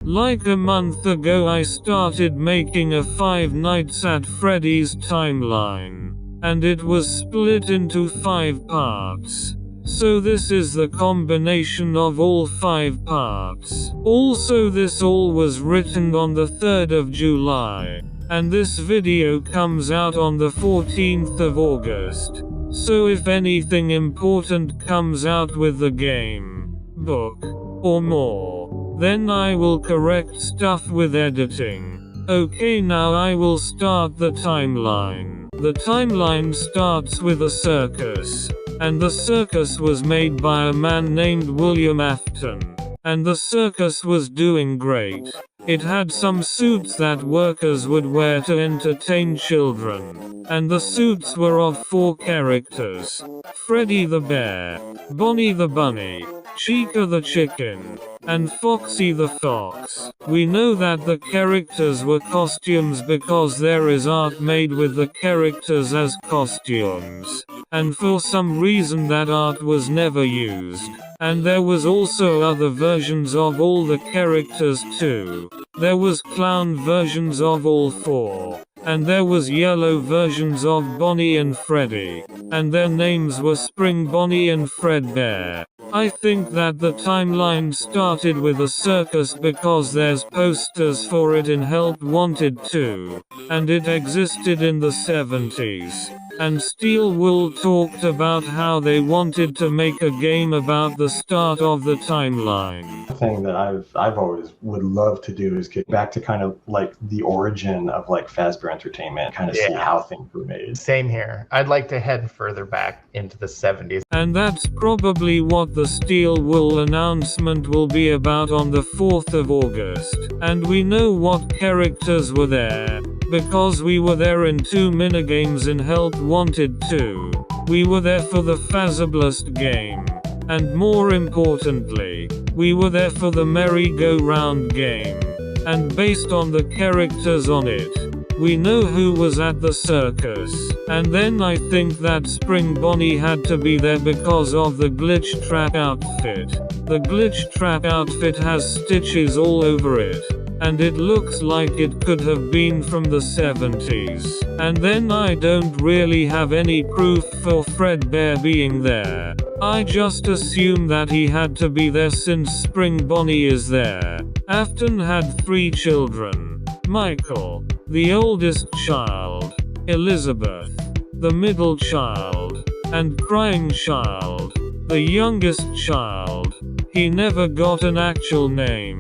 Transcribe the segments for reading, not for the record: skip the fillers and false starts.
Like a month ago I started making a Five Nights at Freddy's timeline, and it was split into 5 parts. So this is the combination of all 5 parts. Also this all was written on the 3rd of July, and this video comes out on the 14th of August. So if anything important comes out with the game, book, or more, then I will correct stuff with editing. Okay, now I will start the timeline. The timeline starts with a circus, and the circus was made by a man named William Afton, and the circus was doing great. It had some suits that workers would wear to entertain children, and the suits were of 4 characters: Freddy the bear, Bonnie the bunny, Chica the chicken, and Foxy the fox. We know that the characters were costumes because there is art made with the characters as costumes, and for some reason that art was never used. And there was also other versions of all the characters too. There was clown versions of all 4. And there was yellow versions of Bonnie and Freddy, and their names were Spring Bonnie and Fred Bear. I think that the timeline started with a circus because there's posters for it in Help Wanted 2, and it existed in the 70s. And Steel Wool talked about how they wanted to make a game about the start of the timeline. The thing that I've always would love to do is get back to kind of like the origin of like Fazbear Entertainment, kind of see how things were made. Same here. I'd like to head further back into the 70s. And that's probably what the Steel Wool announcement will be about on the 4th of August. And we know what characters were there, because we were there in 2 minigames in Help Wanted 2. We were there for the Fazablast game. And more importantly, we were there for the merry-go-round game. And based on the characters on it, we know who was at the circus. And then I think that Spring Bonnie had to be there because of the Glitch Trap outfit. The Glitch Trap outfit has stitches all over it, and it looks like it could have been from the 70s. And then I don't really have any proof for Fred Bear being there. I just assume that he had to be there since Spring Bonnie is there. Afton had 3 children: Michael, the oldest child, Elizabeth, the middle child, and Crying Child, the youngest child. He never got an actual name.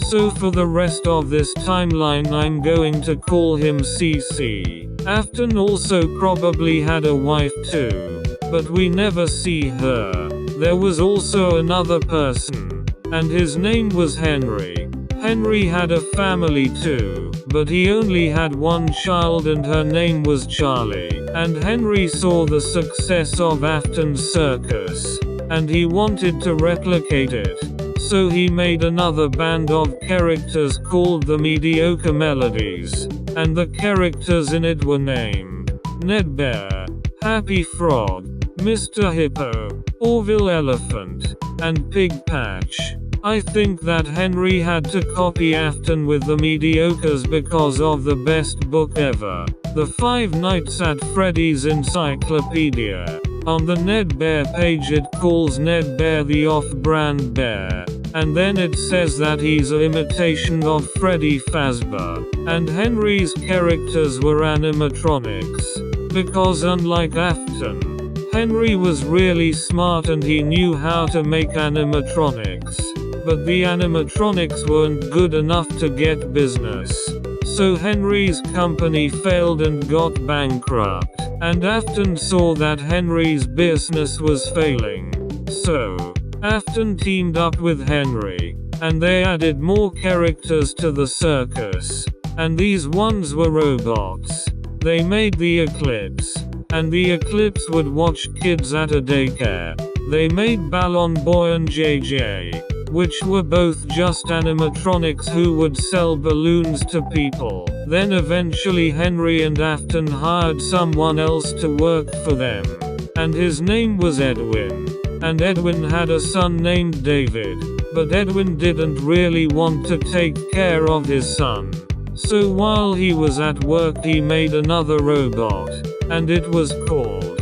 So for the rest of this timeline I'm going to call him CC. Afton also probably had a wife too, but we never see her. There was also another person, and his name was Henry. Henry had a family too, but he only had 1 child and her name was Charlie. And Henry saw the success of Afton's circus, and he wanted to replicate it. So he made another band of characters called the Mediocre Melodies, and the characters in it were named Ned Bear, Happy Frog, Mr. Hippo, Orville Elephant, and Pig Patch. I think that Henry had to copy Afton with the Mediocres because of the best book ever, The Five Nights at Freddy's Encyclopedia. On the Ned Bear page it calls Ned Bear the off-brand bear, and then it says that he's an imitation of Freddy Fazbear. And Henry's characters were animatronics, because unlike Afton, Henry was really smart and he knew how to make animatronics. But the animatronics weren't good enough to get business. So Henry's company failed and got bankrupt. And Afton saw that Henry's business was failing. So Afton teamed up with Henry, and they added more characters to the circus. And these ones were robots. They made the Eclipse, and the Eclipse would watch kids at a daycare. They made Ballon Boy and JJ, which were both just animatronics who would sell balloons to people. Then eventually Henry and Afton hired someone else to work for them, and his name was Edwin. And Edwin had a son named David. But Edwin didn't really want to take care of his son. So while he was at work he made another robot, and it was called.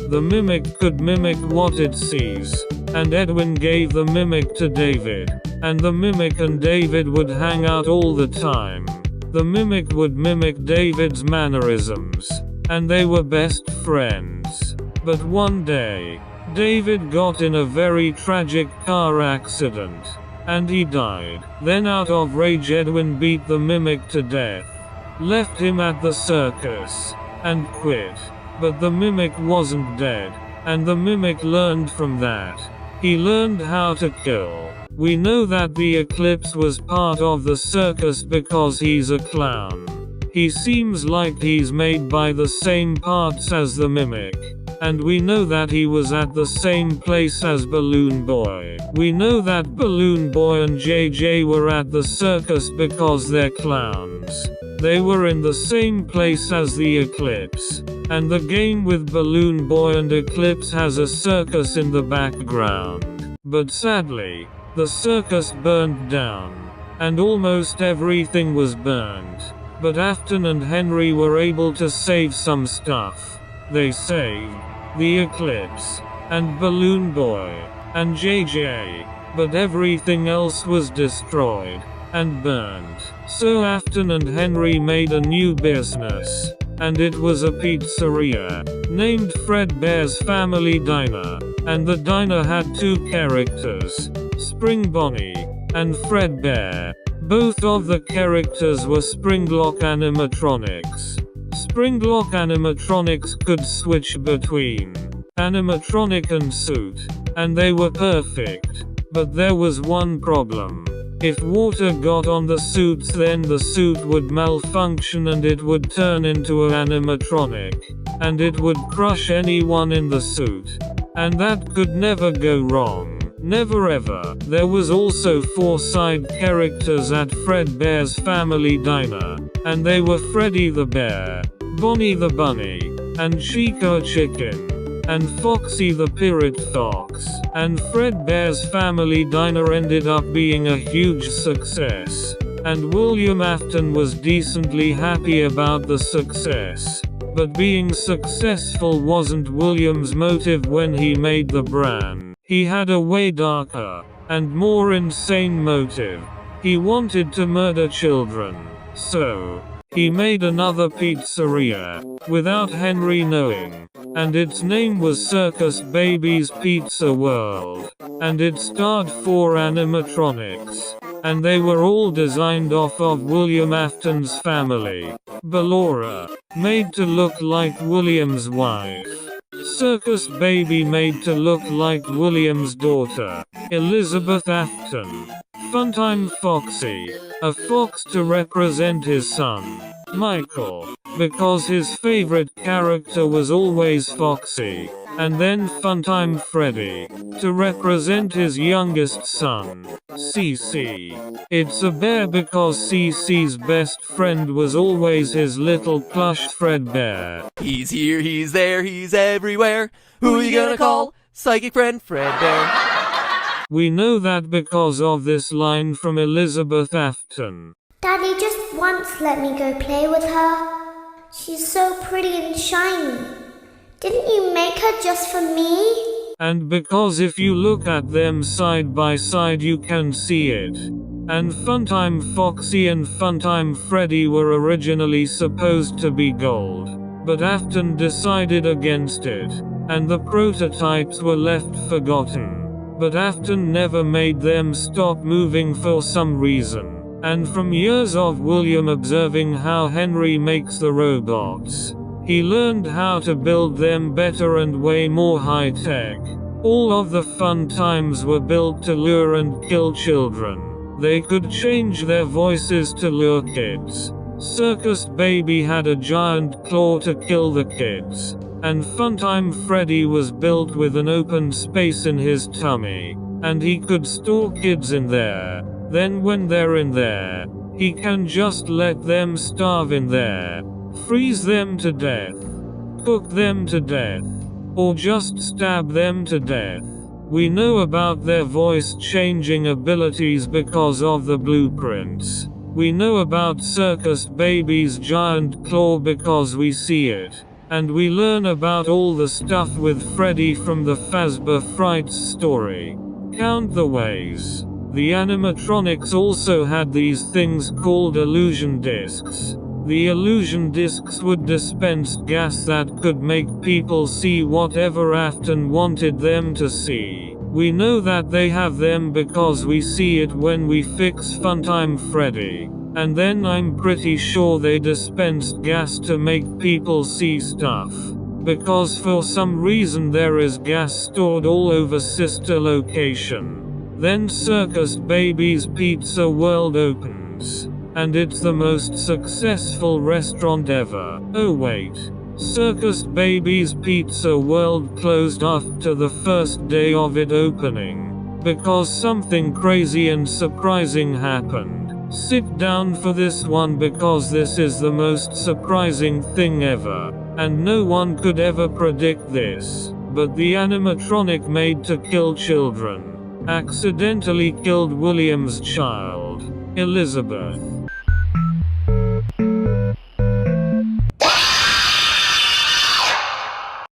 The mimic could mimic what it sees, and Edwin gave the mimic to David, and the mimic and David would hang out all the time. The mimic would mimic David's mannerisms, and they were best friends. But one day, David got in a very tragic car accident, and he died. Then out of rage Edwin beat the mimic to death, left him at the circus, and quit. But the mimic wasn't dead, and the mimic learned from that. He learned how to kill. We know that the eclipse was part of the circus because he's a clown. He seems like he's made by the same parts as the mimic. And we know that he was at the same place as Balloon Boy. We know that Balloon Boy and JJ were at the circus because they're clowns. They were in the same place as the eclipse. And the game with Balloon Boy and Eclipse has a circus in the background. But sadly, the circus burned down. And almost everything was burned. But Afton and Henry were able to save some stuff. They saved the Eclipse, and Balloon Boy, and JJ, but everything else was destroyed, and burned. So Afton and Henry made a new business, and it was a pizzeria, named Fredbear's Family Diner, and the diner had two characters, Spring Bonnie, and Fredbear. Both of the characters were Springlock animatronics. Springlock animatronics could switch between animatronic and suit, and they were perfect. But there was one problem. If water got on the suits, then the suit would malfunction and it would turn into an animatronic, and it would crush anyone in the suit. And that could never go wrong. Never ever. There was also 4 side characters at Fredbear's Family Diner, and they were Freddy the Bear, Bonnie the Bunny, and Chica Chicken, and Foxy the Pirate Fox. And Fredbear's Family Diner ended up being a huge success, and William Afton was decently happy about the success. But being successful wasn't William's motive when he made the brand. He had a way darker and more insane motive. He wanted to murder children. So, he made another pizzeria, without Henry knowing, and its name was Circus Baby's Pizza World, and it starred 4 animatronics, and they were all designed off of William Afton's family. Ballora, made to look like William's wife. Circus Baby, made to look like William's daughter, Elizabeth Afton. Funtime Foxy, a fox to represent his son, Michael, because his favorite character was always Foxy. And then Funtime Freddy, to represent his youngest son, CC. It's a bear because CC's best friend was always his little plush Fredbear. He's here, he's there, he's everywhere. Who you gonna call? Psychic friend Fredbear. We know that because of this line from Elizabeth Afton. Daddy just once let me go play with her. She's so pretty and shiny. Didn't you make her just for me? And because if you look at them side by side you can see it. And Funtime Foxy and Funtime Freddy were originally supposed to be gold, but Afton decided against it, and the prototypes were left forgotten. But Afton never made them stop moving for some reason. And from years of William observing how Henry makes the robots, he learned how to build them better and way more high-tech. All of the fun times were built to lure and kill children. They could change their voices to lure kids. Circus Baby had a giant claw to kill the kids. And Funtime Freddy was built with an open space in his tummy, and he could store kids in there. Then when they're in there, he can just let them starve in there. Freeze them to death, cook them to death, or just stab them to death. We know about their voice-changing abilities because of the blueprints. We know about Circus Baby's giant claw because we see it. And we learn about all the stuff with Freddy from the Fazbear Frights story. Count the ways. The animatronics also had these things called illusion discs. The illusion discs would dispense gas that could make people see whatever Afton wanted them to see. We know that they have them because we see it when we fix Funtime Freddy. And then I'm pretty sure they dispensed gas to make people see stuff. Because for some reason there is gas stored all over Sister Location. Then Circus Baby's Pizza World opens. And it's the most successful restaurant ever. Oh wait. Circus Baby's Pizza World closed after the first day of it opening. Because something crazy and surprising happened. Sit down for this one because this is the most surprising thing ever. And no one could ever predict this. But the animatronic made to kill children accidentally killed William's child, Elizabeth.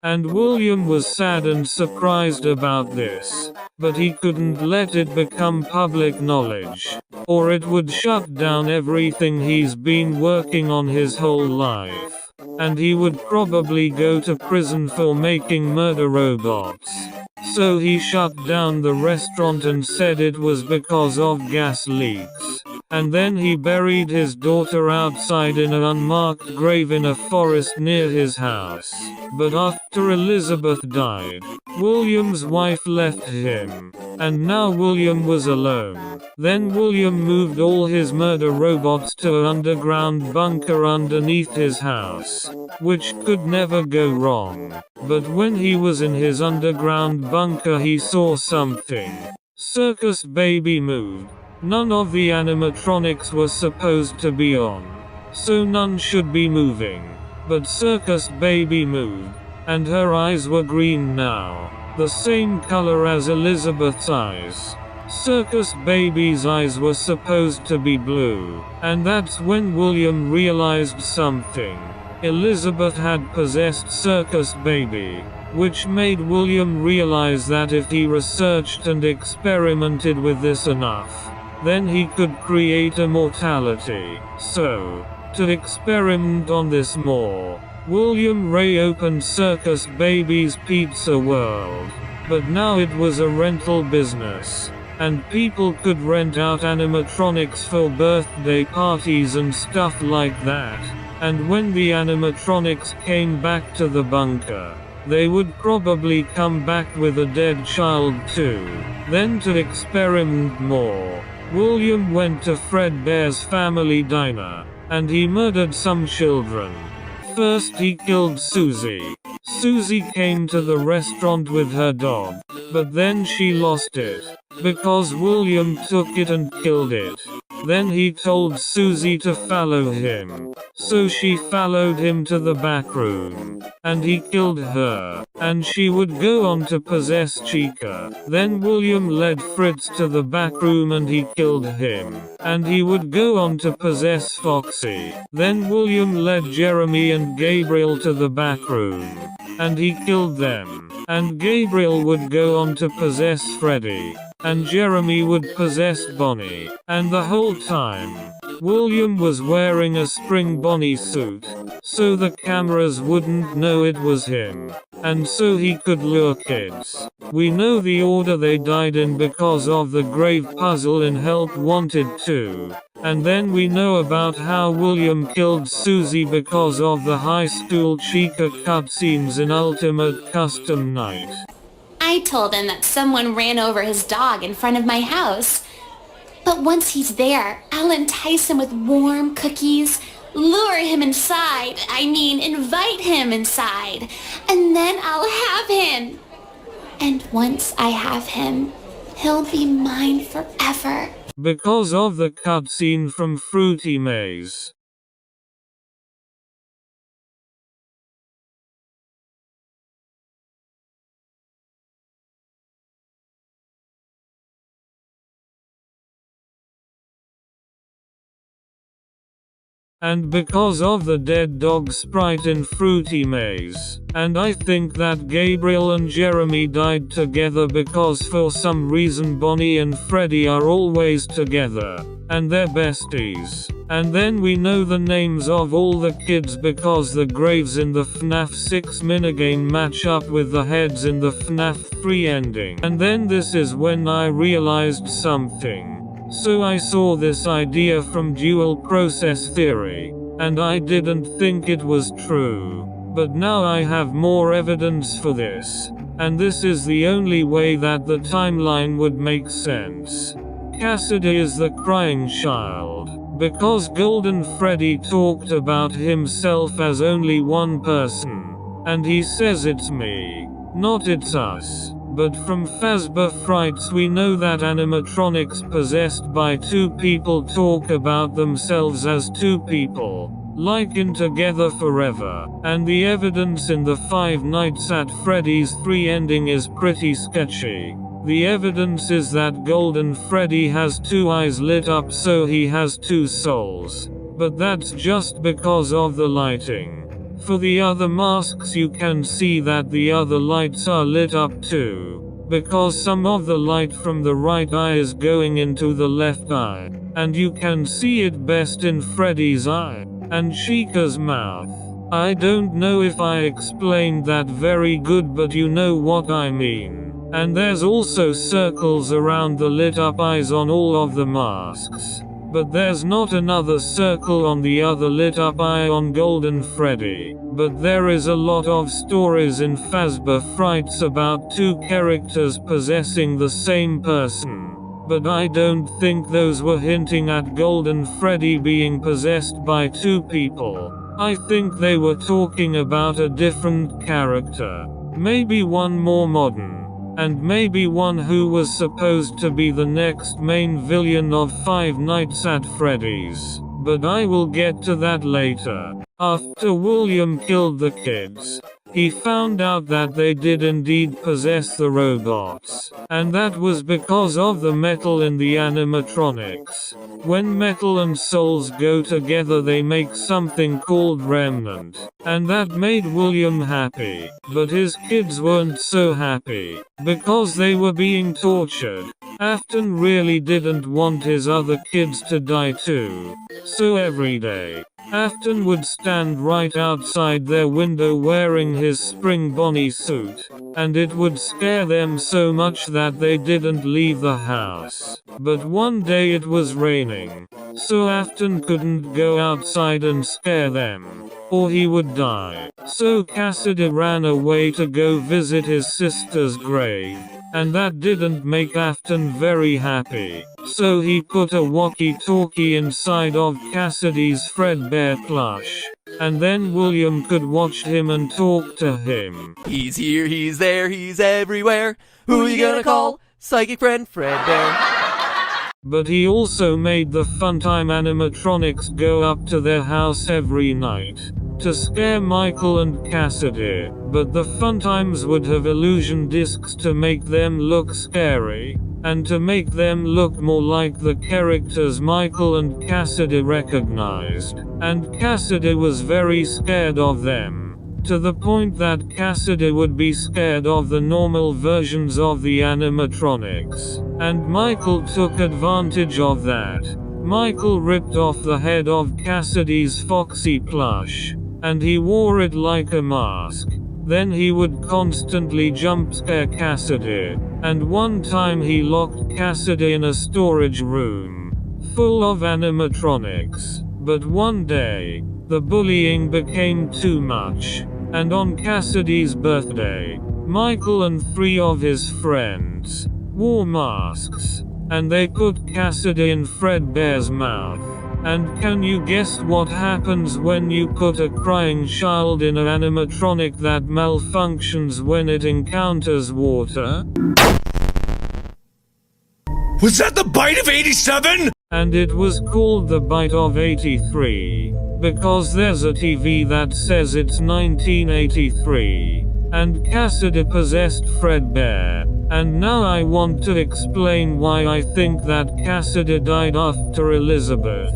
And William was sad and surprised about this, but he couldn't let it become public knowledge, or it would shut down everything he's been working on his whole life, and he would probably go to prison for making murder robots. So he shut down the restaurant and said it was because of gas leaks. And then he buried his daughter outside in an unmarked grave in a forest near his house. But after Elizabeth died, William's wife left him. And now William was alone. Then William moved all his murder robots to an underground bunker underneath his house, which could never go wrong. But when he was in his underground bunker he saw something. Circus Baby moved. None of the animatronics were supposed to be on, so none should be moving. But Circus Baby moved, and her eyes were green now, the same color as Elizabeth's eyes. Circus Baby's eyes were supposed to be blue, and that's when William realized something. Elizabeth had possessed Circus Baby, which made William realize that if he researched and experimented with this enough, then he could create immortality. So, to experiment on this more, William reopened Circus Baby's Pizza World. But now it was a rental business, and people could rent out animatronics for birthday parties and stuff like that. And when the animatronics came back to the bunker, they would probably come back with a dead child too. Then to experiment more, William went to Fredbear's family diner, and he murdered some children. First he killed Susie. Susie came to the restaurant with her dog, but then she lost it, because William took it and killed it. Then he told Susie to follow him, so she followed him to the back room, and he killed her, and she would go on to possess Chica. Then William led Fritz to the back room and he killed him, and he would go on to possess Foxy. Then William led Jeremy and Gabriel to the back room, and he killed them, and Gabriel would go on to possess Freddy, and Jeremy would possess Bonnie. And the whole time, William was wearing a spring Bonnie suit, so the cameras wouldn't know it was him, and so he could lure kids. We know the order they died in because of the grave puzzle in Help Wanted 2. And then we know about how William killed Susie because of the high school Chica cutscenes in Ultimate Custom Night. I told him that someone ran over his dog in front of my house. But once he's there, I'll entice him with warm cookies, lure him inside, invite him inside, and then I'll have him. And once I have him, he'll be mine forever. Because of the cutscene from Fruity Maze. And because of the dead dog sprite in Fruity Maze. And I think that Gabriel and Jeremy died together because for some reason Bonnie and Freddy are always together. And they're besties. And then we know the names of all the kids because the graves in the FNAF 6 minigame match up with the heads in the FNAF 3 ending. And then this is when I realized something. So I saw this idea from dual process theory, and I didn't think it was true. But now I have more evidence for this, and this is the only way that the timeline would make sense. Cassidy is the crying child, because Golden Freddy talked about himself as only one person, and he says it's me, not it's us. But from Fazbear Frights we know that animatronics possessed by two people talk about themselves as two people, like in Together Forever, and the evidence in the Five Nights at Freddy's 3 ending is pretty sketchy. The evidence is that Golden Freddy has two eyes lit up so he has two souls, but that's just because of the lighting. For the other masks you can see that the other lights are lit up too, because some of the light from the right eye is going into the left eye, and you can see it best in Freddy's eye, and Chica's mouth. I don't know if I explained that very good, but you know what I mean. And there's also circles around the lit up eyes on all of the masks. But there's not another circle on the other lit up eye on Golden Freddy. But there is a lot of stories in Fazbear Frights about two characters possessing the same person. But I don't think those were hinting at Golden Freddy being possessed by two people. I think they were talking about a different character. Maybe one more modern. And maybe one who was supposed to be the next main villain of Five Nights at Freddy's. But I will get to that later. After William killed the kids, he found out that they did indeed possess the robots. And that was because of the metal in the animatronics. When metal and souls go together they make something called remnant. And that made William happy. But his kids weren't so happy, because they were being tortured. Afton really didn't want his other kids to die too. So every day, Afton would stand right outside their window wearing his spring Bonnie suit, and it would scare them so much that they didn't leave the house. But one day it was raining, so Afton couldn't go outside and scare them, or he would die. So Cassidy ran away to go visit his sister's grave. And that didn't make Afton very happy. So he put a walkie-talkie inside of Cassidy's Fredbear plush. And then William could watch him and talk to him. He's here, he's there, he's everywhere. Who you gonna call? Psychic friend Fredbear. But he also made the Funtime animatronics go up to their house every night to scare Michael and Cassidy, but the Funtimes would have illusion discs to make them look scary, and to make them look more like the characters Michael and Cassidy recognized. And Cassidy was very scared of them, to the point that Cassidy would be scared of the normal versions of the animatronics. And Michael took advantage of that. Michael ripped off the head of Cassidy's Foxy plush, and he wore it like a mask. Then he would constantly jump scare Cassidy, and one time he locked Cassidy in a storage room full of animatronics. But one day, the bullying became too much, and on Cassidy's birthday, Michael and 3 of his friends wore masks, and they put Cassidy in Fredbear's mouth. And can you guess what happens when you put a crying child in an animatronic that malfunctions when it encounters water? Was that the bite of 87? And it was called the bite of 83, because there's a TV that says it's 1983. And Cassidy possessed Fredbear. And now I want to explain why I think that Cassidy died after Elizabeth.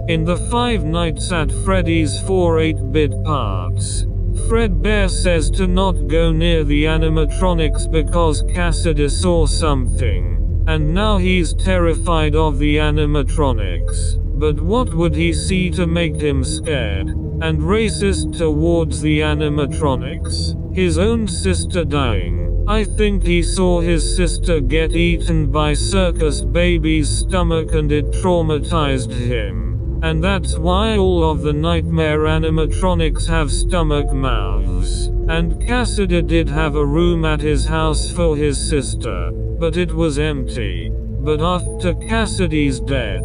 In the Five Nights at Freddy's 4 8-bit parts, Fredbear says to not go near the animatronics because Cassidy saw something, and now he's terrified of the animatronics. But what would he see to make him scared and racist towards the animatronics? His own sister dying. I think he saw his sister get eaten by circus baby's stomach and it traumatized him. And that's why all of the nightmare animatronics have stomach mouths. And Cassidy did have a room at his house for his sister, but it was empty. But after Cassidy's death,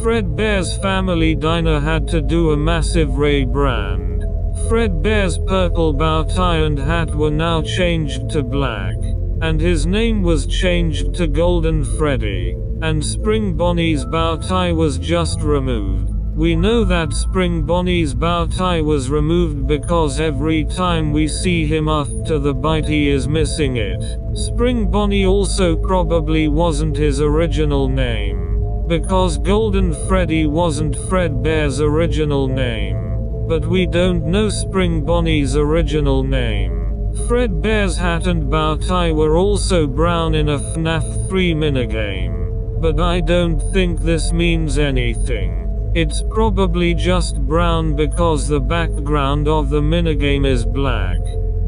Fredbear's family diner had to do a massive rebrand. Fredbear's purple bow tie and hat were now changed to black, and his name was changed to Golden Freddy, and Spring Bonnie's bow tie was just removed. We know that Spring Bonnie's bow tie was removed because every time we see him after the bite he is missing it. Spring Bonnie also probably wasn't his original name, because Golden Freddy wasn't Fredbear's original name. But we don't know Spring Bonnie's original name. Fredbear's hat and bow tie were also brown in a FNAF 3 minigame. But I don't think this means anything. It's probably just brown because the background of the minigame is black.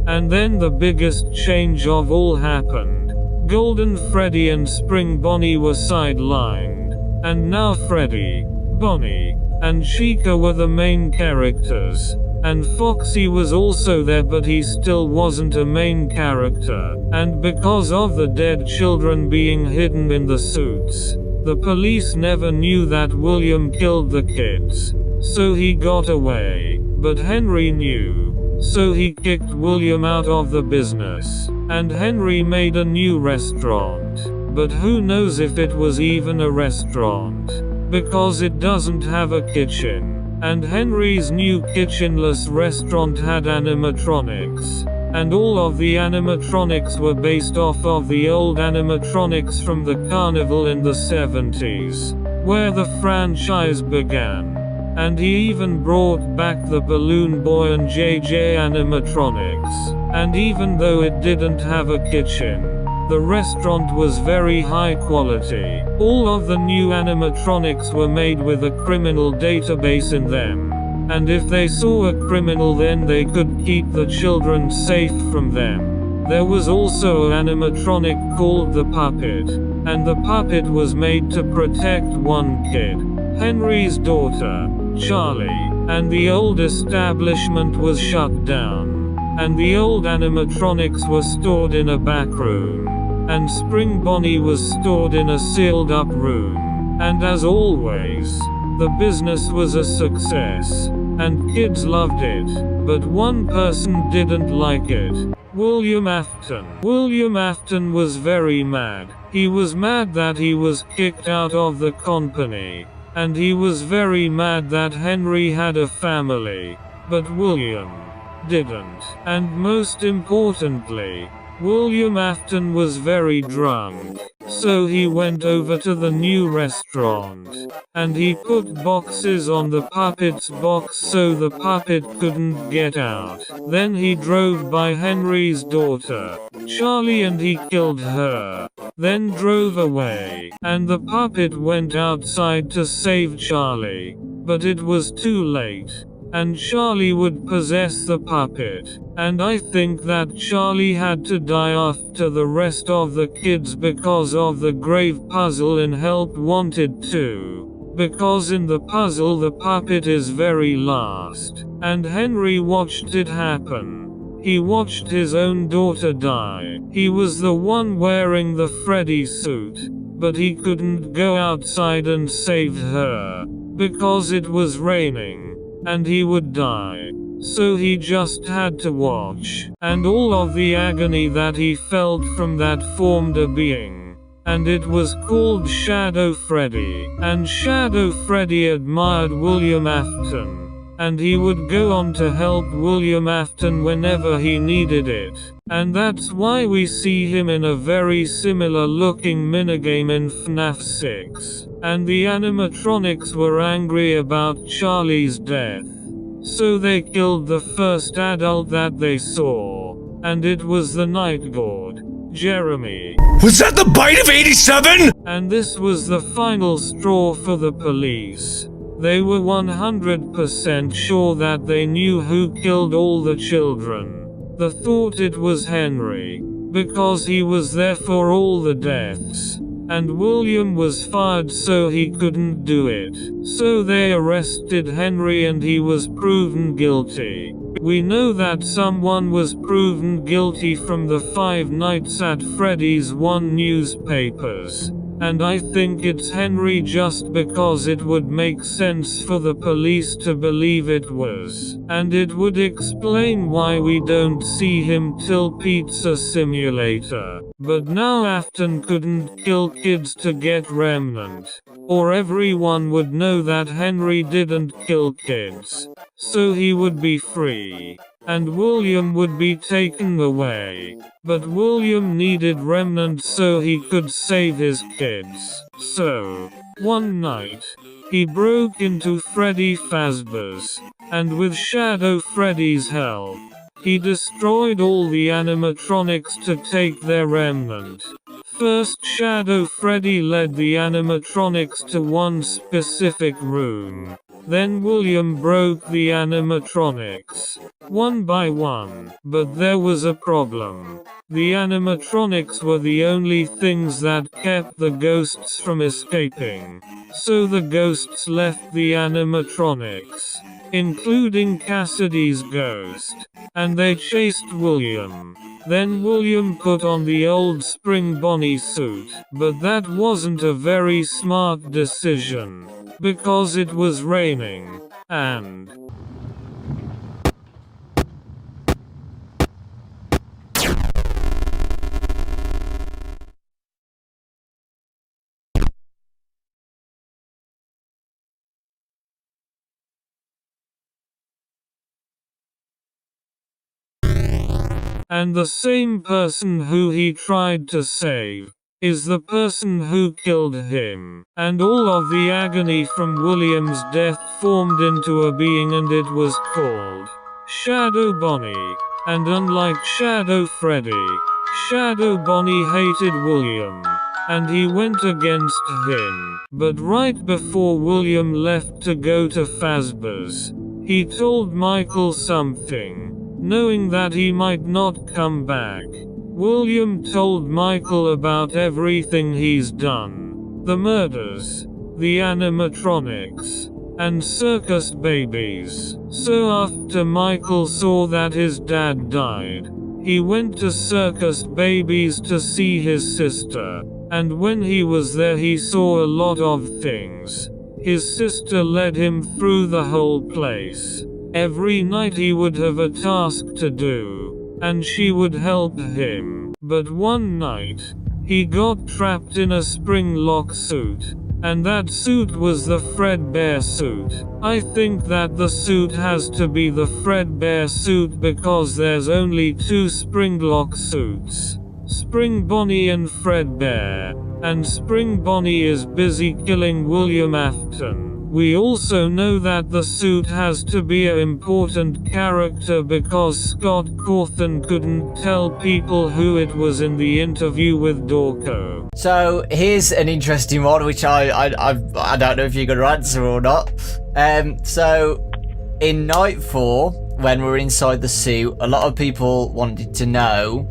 And then the biggest change of all happened. Golden Freddy and Spring Bonnie were sidelined. And now Freddy, Bonnie, and Chica were the main characters, and Foxy was also there but he still wasn't a main character, and because of the dead children being hidden in the suits, the police never knew that William killed the kids, so he got away, but Henry knew, so he kicked William out of the business, and Henry made a new restaurant, but who knows if it was even a restaurant. Because it doesn't have a kitchen, and Henry's new kitchenless restaurant had animatronics, and all of the animatronics were based off of the old animatronics from the carnival in the 70s, where the franchise began. And he even brought back the Balloon Boy and JJ animatronics, and even though it didn't have a kitchen, the restaurant was very high quality. All of the new animatronics were made with a criminal database in them. And if they saw a criminal then they could keep the children safe from them. There was also an animatronic called the Puppet. And the puppet was made to protect one kid, Henry's daughter, Charlie. And the old establishment was shut down. And the old animatronics were stored in a back room. And Spring Bonnie was stored in a sealed up room. And as always, the business was a success. And kids loved it. But one person didn't like it. William Afton. William Afton was very mad. He was mad that he was kicked out of the company. And he was very mad that Henry had a family. But William didn't. And most importantly, William Afton was very drunk, so he went over to the new restaurant, and he put boxes on the puppet's box so the puppet couldn't get out. Then he drove by Henry's daughter, Charlie, and he killed her, then drove away, and the puppet went outside to save Charlie, but it was too late. And Charlie would possess the puppet. And I think that Charlie had to die after the rest of the kids because of the grave puzzle in Help Wanted 2. Because in the puzzle the puppet is very last. And Henry watched it happen. He watched his own daughter die. He was the one wearing the Freddy suit. But he couldn't go outside and save her. Because it was raining. And he would die. So he just had to watch. And all of the agony that he felt from that formed a being. And it was called Shadow Freddy. And Shadow Freddy admired William Afton. and he would go on to help William Afton whenever he needed it. And that's why we see him in a very similar looking minigame in FNAF 6. And the animatronics were angry about Charlie's death, so they killed the first adult that they saw, and it was the night god, Jeremy. Was that the bite of 87? And this was the final straw for the police. They were 100% sure that they knew who killed all the children. They thought it was Henry, because he was there for all the deaths. And William was fired so he couldn't do it. So they arrested Henry and he was proven guilty. We know that someone was proven guilty from the 5 Nights at Freddy's 1 newspapers. And I think it's Henry just because it would make sense for the police to believe it was. And it would explain why we don't see him till Pizza Simulator. But now Afton couldn't kill kids to get Remnant, or everyone would know that Henry didn't kill kids. So he would be free, and William would be taken away. But William needed Remnant so he could save his kids. So, one night, he broke into Freddy Fazbear's, and with Shadow Freddy's help, he destroyed all the animatronics to take their remnant. First, Shadow Freddy led the animatronics to one specific room. Then William broke the animatronics, one by one. But there was a problem. The animatronics were the only things that kept the ghosts from escaping. So the ghosts left the animatronics, including Cassidy's ghost, and they chased William. Then William put on the old Spring Bonnie suit, but that wasn't a very smart decision, because it was raining, and the same person who he tried to save is the person who killed him. And all of the agony from William's death formed into a being, and it was called Shadow Bonnie. And unlike Shadow Freddy, Shadow Bonnie hated William, and he went against him. But right before William left to go to Fazbear's, he told Michael something, knowing that he might not come back. William told Michael about everything he's done. The murders, the animatronics, and circus babies. So after Michael saw that his dad died, he went to circus babies to see his sister. And when he was there he saw a lot of things. His sister led him through the whole place. Every night he would have a task to do, and she would help him. But one night, he got trapped in a spring lock suit, and that suit was the Fredbear suit. I think that the suit has to be the Fredbear suit because there's only 2 spring lock suits. Spring Bonnie and Fredbear, and Spring Bonnie is busy killing William Afton. We also know that the suit has to be an important character because Scott Cawthon couldn't tell people who it was in the interview with Dorco. So here's an interesting one, which I don't know if you're going to answer or not. So in night 4, when we're inside the suit, a lot of people wanted to know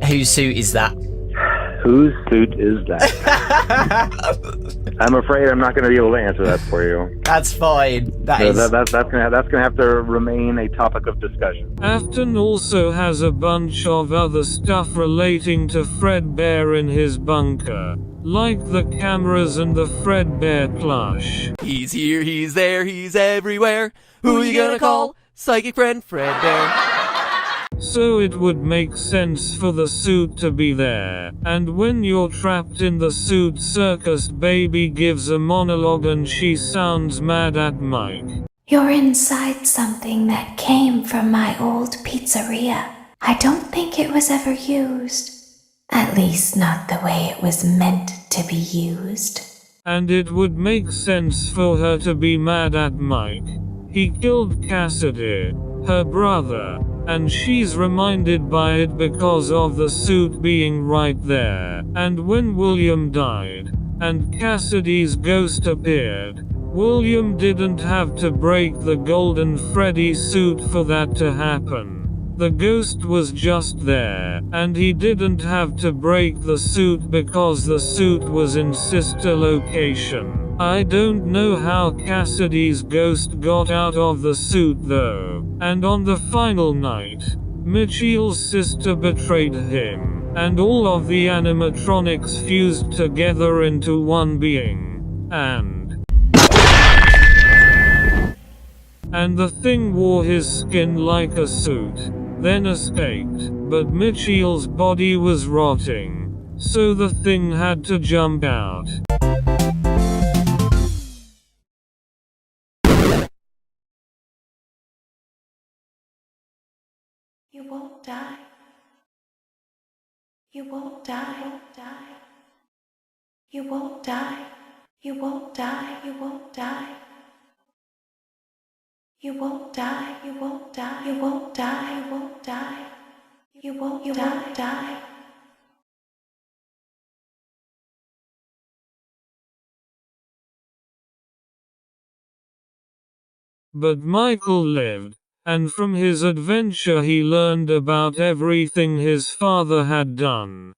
whose suit is that. Whose suit is that? I'm afraid I'm not going to be able to answer that for you. That's fine. That's going to have to remain a topic of discussion. Afton also has a bunch of other stuff relating to Fredbear in his bunker, like the cameras and the Fredbear plush. He's here, he's there, he's everywhere. Who you gonna call? Psychic friend Fredbear. So it would make sense for the suit to be there. And when you're trapped in the suit, Circus Baby gives a monologue and she sounds mad at Mike. You're inside something that came from my old pizzeria. I don't think it was ever used. At least not the way it was meant to be used. And it would make sense for her to be mad at Mike. He killed Cassidy, her brother, and she's reminded by it because of the suit being right there. And when William died, and Cassidy's ghost appeared, William didn't have to break the golden Freddy suit for that to happen. The ghost was just there, and he didn't have to break the suit because the suit was in sister location. I don't know how Cassidy's ghost got out of the suit though. And on the final night, Mitchell's sister betrayed him, and all of the animatronics fused together into one being. And the thing wore his skin like a suit, then escaped, but Mitchell's body was rotting, so the thing had to jump out. You won't die. You won't die. You won't die. You won't die. You won't die. You won't die. You won't die. You won't die. You won't die. You won't die. But Michael lived, and from his adventure he learned about everything his father had done.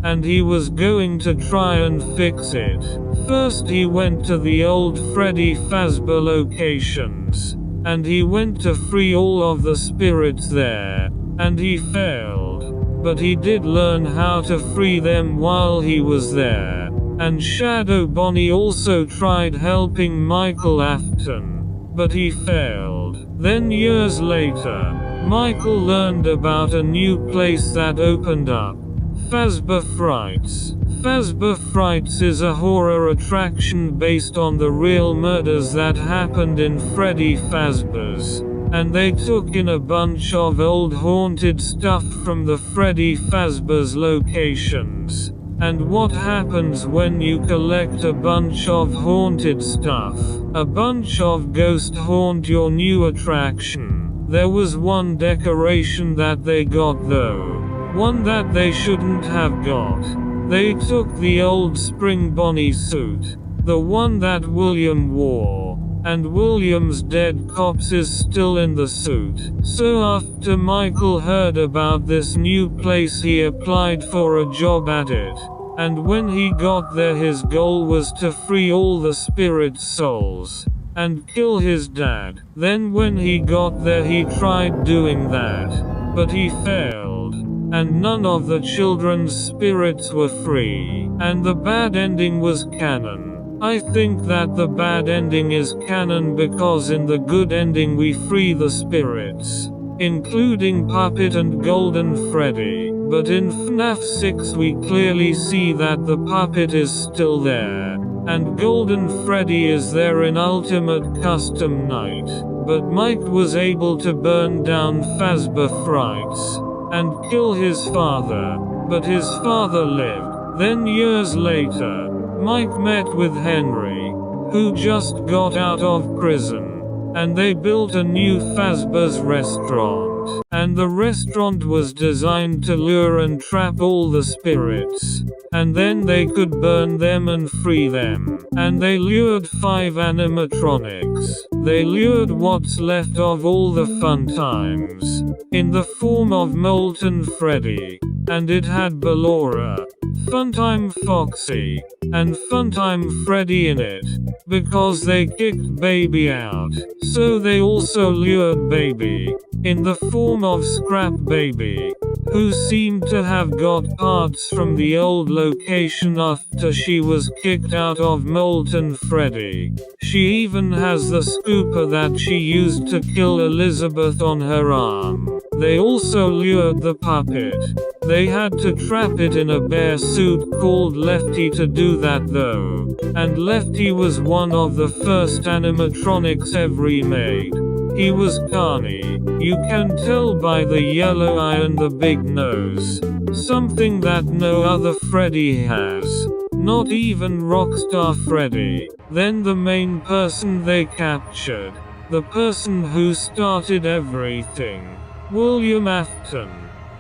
And he was going to try and fix it. First he went to the old Freddy Fazbear locations, and he went to free all of the spirits there, and he failed. But he did learn how to free them while he was there. And Shadow Bonnie also tried helping Michael Afton, but he failed. Then years later, Michael learned about a new place that opened up. Fazbear Frights. Fazbear Frights is a horror attraction based on the real murders that happened in Freddy Fazbear's. And they took in a bunch of old haunted stuff from the Freddy Fazbear's locations. And what happens when you collect a bunch of haunted stuff? A bunch of ghosts haunt your new attraction. There was one decoration that they got though. One that they shouldn't have got. They took the old Spring Bonnie suit, the one that William wore, and William's dead corpse is still in the suit. So after Michael heard about this new place he applied for a job at it. And when he got there his goal was to free all the spirit souls, and kill his dad. Then when he got there he tried doing that, but he failed. And none of the children's spirits were free, and the bad ending was canon. I think that the bad ending is canon because in the good ending we free the spirits, including Puppet and Golden Freddy. But in FNAF 6 we clearly see that the puppet is still there, and Golden Freddy is there in Ultimate Custom Night. But Mike was able to burn down Fazbear Frights and kill his father, but his father lived. Then years later, Mike met with Henry, who just got out of prison, and they built a new Fazbear's restaurant. And the restaurant was designed to lure and trap all the spirits, and then they could burn them and free them. And they lured 5 animatronics. They lured what's left of all the fun times, in the form of Molten Freddy, and it had Ballora, Funtime Foxy, and Funtime Freddy in it, because they kicked Baby out. So they also lured Baby, in the form of Scrap Baby, who seemed to have got parts from the old location after she was kicked out of Molten Freddy. She even has the scooper that she used to kill Elizabeth on her arm. They also lured the puppet. They had to trap it in a bear suit called Lefty to do that though. And Lefty was one of the first animatronics ever made. He was carny. You can tell by the yellow eye and the big nose. Something that no other Freddy has. Not even Rockstar Freddy. Then the main person they captured. The person who started everything. William Afton.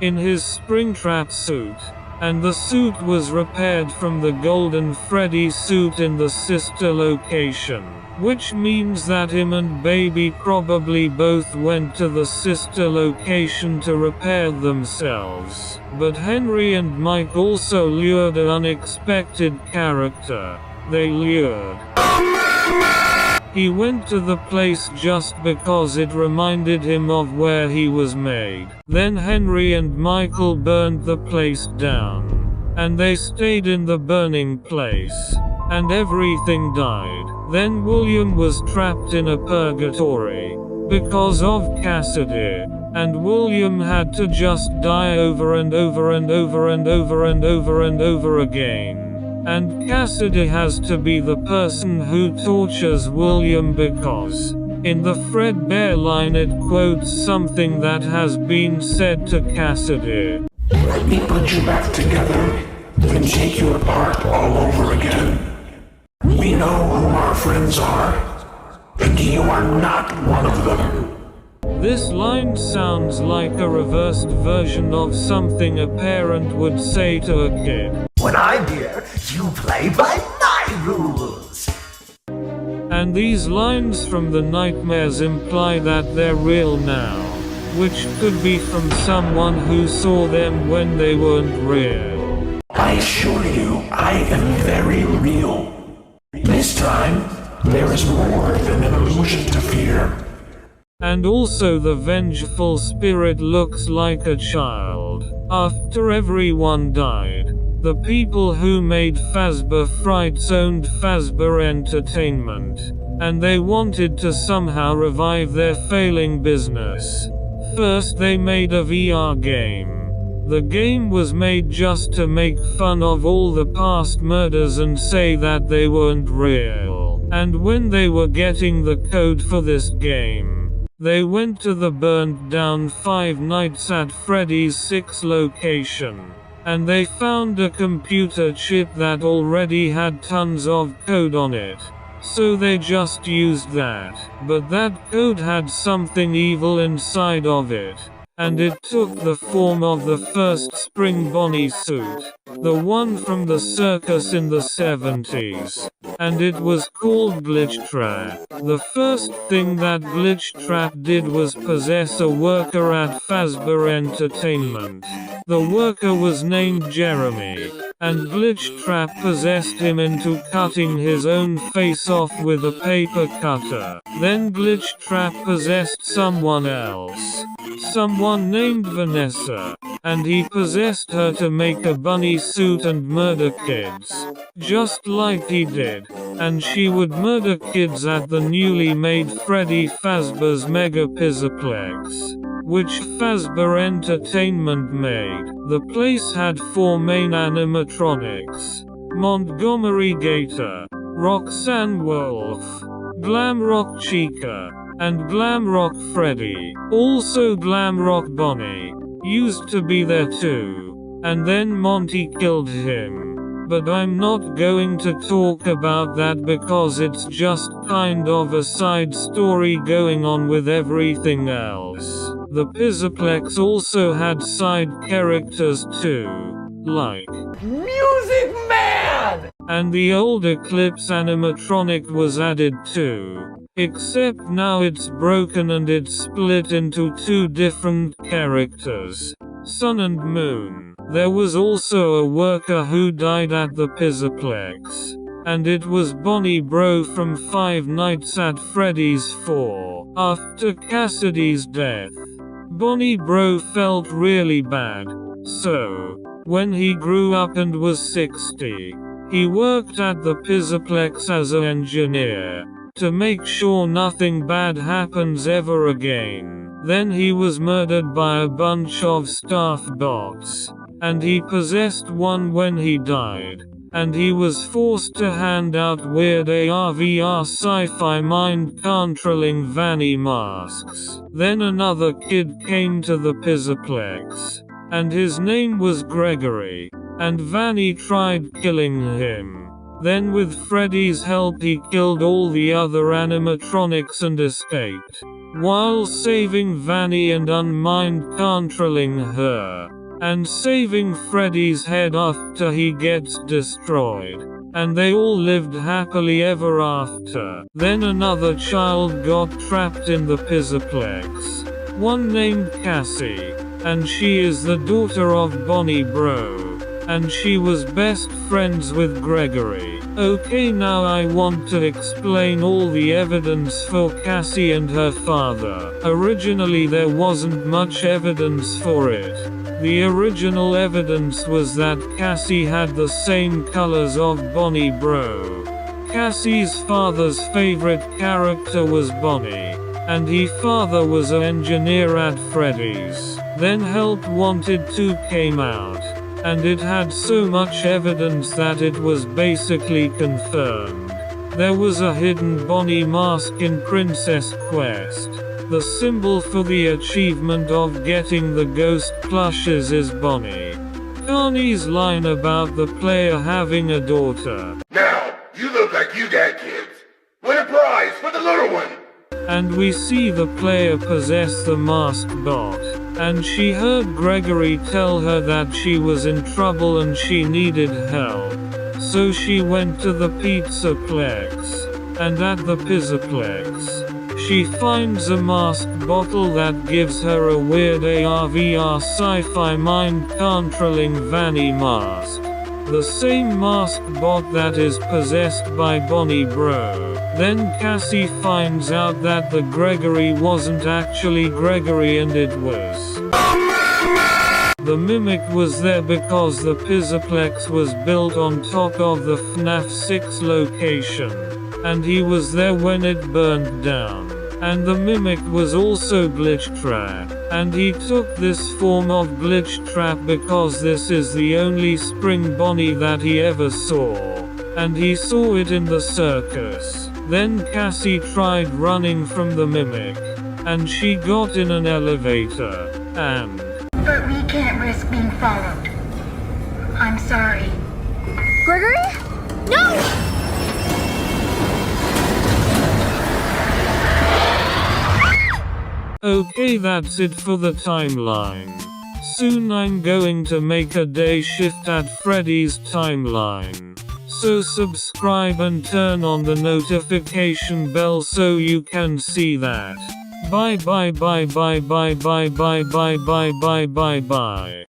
In his Springtrap suit. And the suit was repaired from the Golden Freddy suit in the sister location. Which means that him and Baby probably both went to the sister location to repair themselves. But Henry and Mike also lured an unexpected character. They lured. He went to the place just because it reminded him of where he was made. Then Henry and Michael burned the place down. And they stayed in the burning place. And everything died. Then William was trapped in a purgatory. Because of Cassidy. And William had to just die over and over and over and over and over and over again. And Cassidy has to be the person who tortures William because, in the Fredbear line it quotes something that has been said to Cassidy. Let me put you back together, then take you apart all over again. We know who our friends are, and you are not one of them. This line sounds like a reversed version of something a parent would say to a kid. When I'm here, you play by my rules. And these lines from the nightmares imply that they're real now. Which could be from someone who saw them when they weren't real. I assure you, I am very real. This time, there is more than an illusion to fear. And also the vengeful spirit looks like a child. After everyone died, the people who made Fazbear Frights owned Fazbear Entertainment. And they wanted to somehow revive their failing business. First they made a VR game. The game was made just to make fun of all the past murders and say that they weren't real. And when they were getting the code for this game, they went to the burned down Five Nights at Freddy's 6 location. And they found a computer chip that already had tons of code on it. So they just used that. But that code had something evil inside of it. And it took the form of the first Spring Bonnie suit. The one from the circus in the 70s. And it was called Glitch Trap. The first thing that Glitch Trap did was possess a worker at Fazbear Entertainment. The worker was named Jeremy. And Glitch Trap possessed him into cutting his own face off with a paper cutter. Then Glitch Trap possessed someone else. Someone named Vanessa. And he possessed her to make a bunny suit and murder kids. Just like he did. And she would murder kids at the newly made Freddy Fazbear's Mega Pizzaplex, which Fazbear Entertainment made. The place had 4 main animatronics: Montgomery Gator, Roxanne Wolf, Glamrock Chica, and Glamrock Freddy. Also Glamrock Bonnie used to be there too. And then Monty killed him. But I'm not going to talk about that because it's just kind of a side story going on with everything else. The Pizzaplex also had side characters too, like Music Man! And the old Eclipse animatronic was added too. Except now it's broken and it's split into 2 different characters, Sun and Moon. There was also a worker who died at the Pizzaplex. And it was Bonnie Bro from Five Nights at Freddy's 4. After Cassidy's death, Bonnie Bro felt really bad, so, when he grew up and was 60, he worked at the Pizzaplex as an engineer, to make sure nothing bad happens ever again. Then he was murdered by a bunch of staff bots, and he possessed one when he died, and he was forced to hand out weird AR/VR sci-fi mind-controlling Vanny masks. Then another kid came to the Pizzaplex, and his name was Gregory, and Vanny tried killing him. Then with Freddy's help he killed all the other animatronics and escaped, while saving Vanny and unmind-controlling her, and saving Freddy's head after he gets destroyed. And they all lived happily ever after. Then another child got trapped in the Pizzaplex, one named Cassie, and she is the daughter of Bonnie Bro, and she was best friends with Gregory. Okay, now I want to explain all the evidence for Cassie and her father. Originally there wasn't much evidence for it. The original evidence was that Cassie had the same colors of Bonnie Bro. Cassie's father's favorite character was Bonnie, and his father was an engineer at Freddy's. Then Help Wanted 2 came out, and it had so much evidence that it was basically confirmed. There was a hidden Bonnie mask in Princess Quest. The symbol for the achievement of getting the ghost plushes is Bonnie. Carney's line about the player having a daughter. Now, you look like you got kids. Win a prize for the little one. And we see the player possess the mask bot, and she heard Gregory tell her that she was in trouble and she needed help. So she went to the Pizzaplex, and at the Pizzaplex, she finds a mask bottle that gives her a weird AR/VR sci-fi mind-controlling Vanny mask. The same mask bot that is possessed by Bonnie Bro. Then Cassie finds out that the Gregory wasn't actually Gregory and it was the Mimic was there because the Pizzaplex was built on top of the FNAF 6 location, and he was there when it burned down. And the Mimic was also Glitch Trap, and he took this form of Glitch Trap because this is the only Spring Bonnie that he ever saw, and he saw it in the circus. Then Cassie tried running from the Mimic, and she got in an elevator, and but we can't risk being followed. I'm sorry. Gregory? No! Okay, that's it for the timeline. Soon I'm going to make a day shift at Freddy's timeline. So subscribe and turn on the notification bell so you can see that. Bye bye bye bye bye bye bye bye bye bye bye bye.